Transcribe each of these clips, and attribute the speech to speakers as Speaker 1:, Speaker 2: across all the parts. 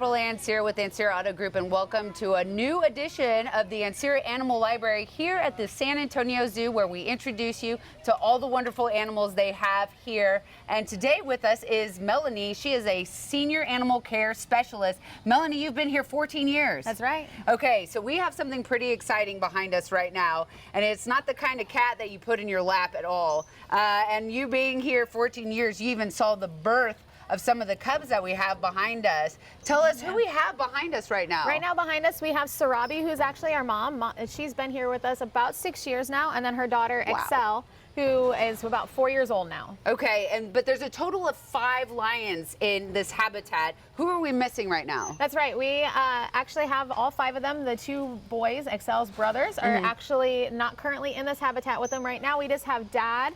Speaker 1: April Ancira with Ancira Auto Group, and welcome to a new edition of the Ancira Animal Library here at the San Antonio Zoo, where we introduce you to all the wonderful animals they have here. And today with us is Melanie. She is a senior animal care specialist. Melanie, you've been here 14 years.
Speaker 2: That's right.
Speaker 1: Okay, so we have something pretty exciting behind us right now, and it's not the kind of cat that you put in your lap at all. And you being here 14 years, you even saw the birth of some of the cubs that we have behind us. Tell us who we have behind us right now.
Speaker 2: Right now behind us we have Sarabi, who's actually our mom. She's been here with us about 6 years now, and then her daughter Excel, who is about 4 years old now.
Speaker 1: Okay, but there's a total of 5 lions in this habitat. Who are we missing right now?
Speaker 2: That's right. We actually have all 5 of them. The 2 boys, Excel's brothers, are actually not currently in this habitat with them right now. We just have Dad.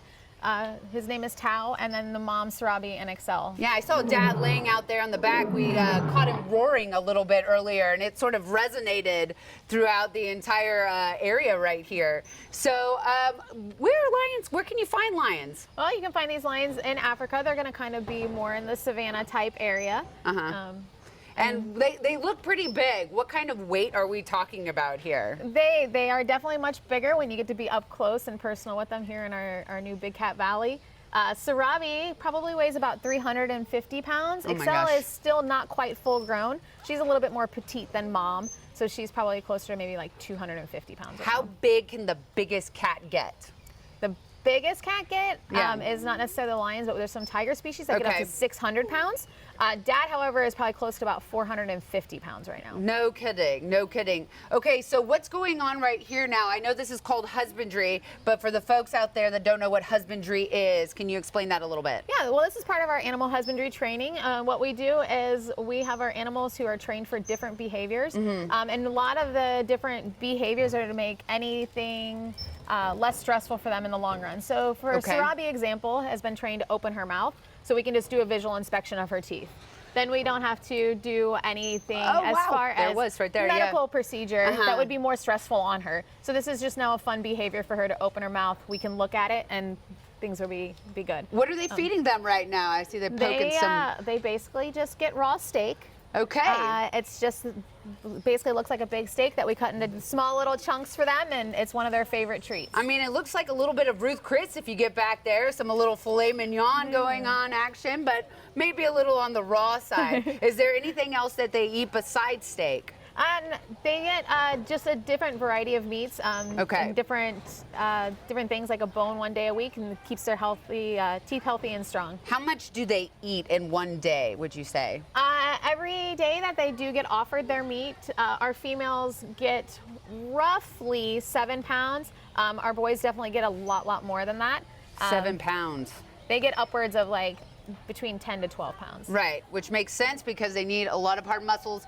Speaker 2: His name is Tao, and then the mom, Sarabi, and Excel.
Speaker 1: Yeah, I saw Dad laying out there on the back. We caught him roaring a little bit earlier, and it sort of resonated throughout the entire area right here. So where are lions? Where can you find lions?
Speaker 2: Well, you can find these lions in Africa. They're going to kind of be more in the savanna type area.
Speaker 1: And they look pretty big. What kind of weight are we talking about here?
Speaker 2: They are definitely much bigger when you get to be up close and personal with them here in our new Big Cat Valley. Sarabi probably weighs about 350 pounds. Excel is still not quite full grown. She's a little bit more petite than Mom, so she's probably closer to maybe like 250 pounds.
Speaker 1: How big can the biggest cat get?
Speaker 2: The biggest cat get is not necessarily the lions, but there's some tiger species that get up to 600 pounds. Dad, however, is probably close to about 450 pounds right now.
Speaker 1: No kidding, no kidding. Okay, so what's going on right here now? I know this is called husbandry, but for the folks out there that don't know what husbandry is, can you explain that a little bit?
Speaker 2: Yeah, well, this is part of our animal husbandry training. What we do is we have our animals who are trained for different behaviors, and a lot of the different behaviors are to make anything less stressful for them in the long run. So for Sarabi example, has been trained to open her mouth, so we can just do a visual inspection of her teeth. Then we don't have to do anything as far as medical procedure that would be more stressful on her. So this is just now a fun behavior for her to open her mouth. We can look at it and things will be good.
Speaker 1: What are they feeding them right now? I see they're poking
Speaker 2: They basically just get raw steak.
Speaker 1: Okay.
Speaker 2: It's just basically looks like a big steak that we cut into small little chunks for them, and it's one of their favorite treats.
Speaker 1: I mean, it looks like a little bit of Ruth Chris if you get back there, some a little filet mignon going on action, but maybe a little on the raw side. Is there anything else that they eat besides steak?
Speaker 2: They get just a different variety of meats, and different things like a bone one day a week, and keeps their teeth healthy and strong.
Speaker 1: How much do they eat in one day, would you say?
Speaker 2: Every day that they do get offered their meat, our females get roughly 7 pounds. Our boys definitely get a lot more than that.
Speaker 1: 7 pounds.
Speaker 2: They get upwards of like between 10 to 12 pounds.
Speaker 1: Right, which makes sense because they need a lot of hard muscles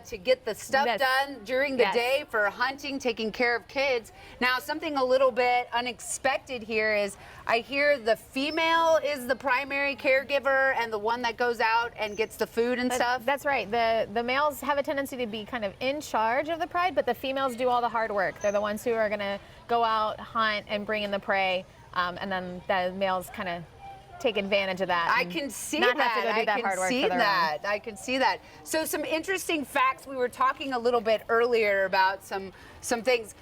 Speaker 1: to get the stuff done during the day for hunting, taking care of kids. Now, something a little bit unexpected here is I hear the female is the primary caregiver and the one that goes out and gets the food and stuff. That's right. The males have a tendency to be kind of in charge of the pride, but the females do all the hard work. They're the ones who are going to go out, hunt, and bring in the prey, and then the males kind of take advantage of that. I can see that. I can see that. So some interesting facts. We were talking a little bit earlier about some things.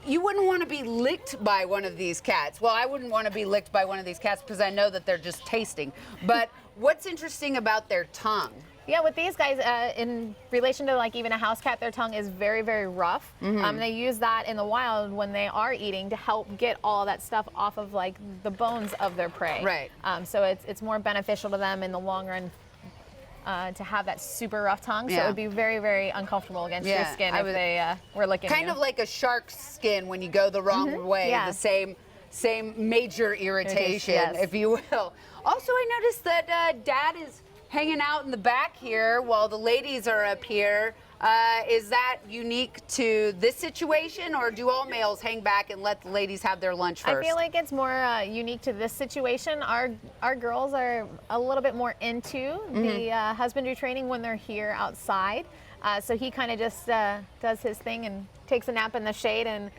Speaker 1: You wouldn't want to be licked by one of these cats. Well, I wouldn't want to be licked by one of these cats because I know that they're just tasting. But what's interesting about their tongue?
Speaker 2: Yeah, with these guys, in relation to like even a house cat, their tongue is very rough. They use that in the wild when they are eating to help get all that stuff off of like the bones of their prey.
Speaker 1: Right.
Speaker 2: So it's more beneficial to them in the long run to have that super rough tongue. So it would be very uncomfortable against your skin if they were licking
Speaker 1: kind of like a shark's skin when you go the wrong way. The same major irritation, if you will. Also, I noticed that Dad is hanging out in the back here while the ladies are up here. Is that unique to this situation, or do all males hang back and let the ladies have their lunch first?
Speaker 2: I feel like it's more unique to this situation. Our girls are a little bit more into the husbandry training when they're here outside. So he kind of just does his thing and takes a nap in the shade and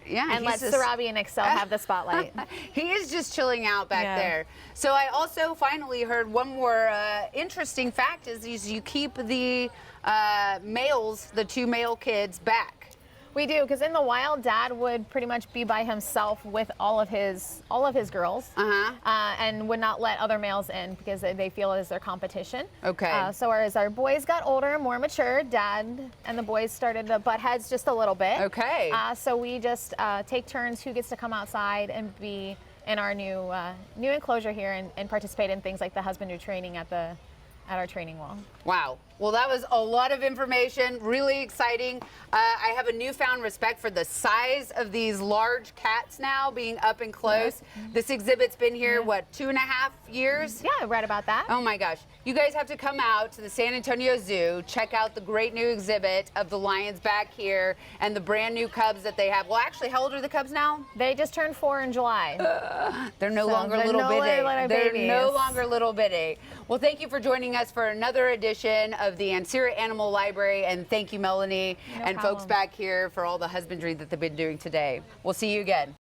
Speaker 2: lets Sarabi and Excel have the spotlight.
Speaker 1: He is just chilling out back there. So I also finally heard one more interesting fact is you keep the males, the 2 male kids, back?
Speaker 2: We do, because in the wild, Dad would pretty much be by himself with all of his girls, and would not let other males in because they feel it is their competition.
Speaker 1: Okay.
Speaker 2: So as our boys got older and more mature, Dad and the boys started to butt heads just a little bit.
Speaker 1: Okay.
Speaker 2: So we just take turns who gets to come outside and be in our new enclosure here and participate in things like the husbandry training at our training wall.
Speaker 1: Wow. Well, that was a lot of information, really exciting. I have a newfound respect for the size of these large cats now being up and close. This exhibit's been here, what, 2.5 years?
Speaker 2: Yeah, right about that.
Speaker 1: Oh my gosh. You guys have to come out to the San Antonio Zoo, check out the great new exhibit of the lions back here and the brand new cubs that they have. Well, actually, how old are the cubs now?
Speaker 2: They just turned 4 in July.
Speaker 1: They're no longer
Speaker 2: they're
Speaker 1: little
Speaker 2: no
Speaker 1: bitty.
Speaker 2: little
Speaker 1: They're
Speaker 2: babies.
Speaker 1: no longer little bitty. Well, thank you for joining us for another edition of the Ancira Animal Library, and thank you, Melanie,
Speaker 2: No
Speaker 1: and
Speaker 2: problem.
Speaker 1: folks back here for all the husbandry that they've been doing today. We'll see you again.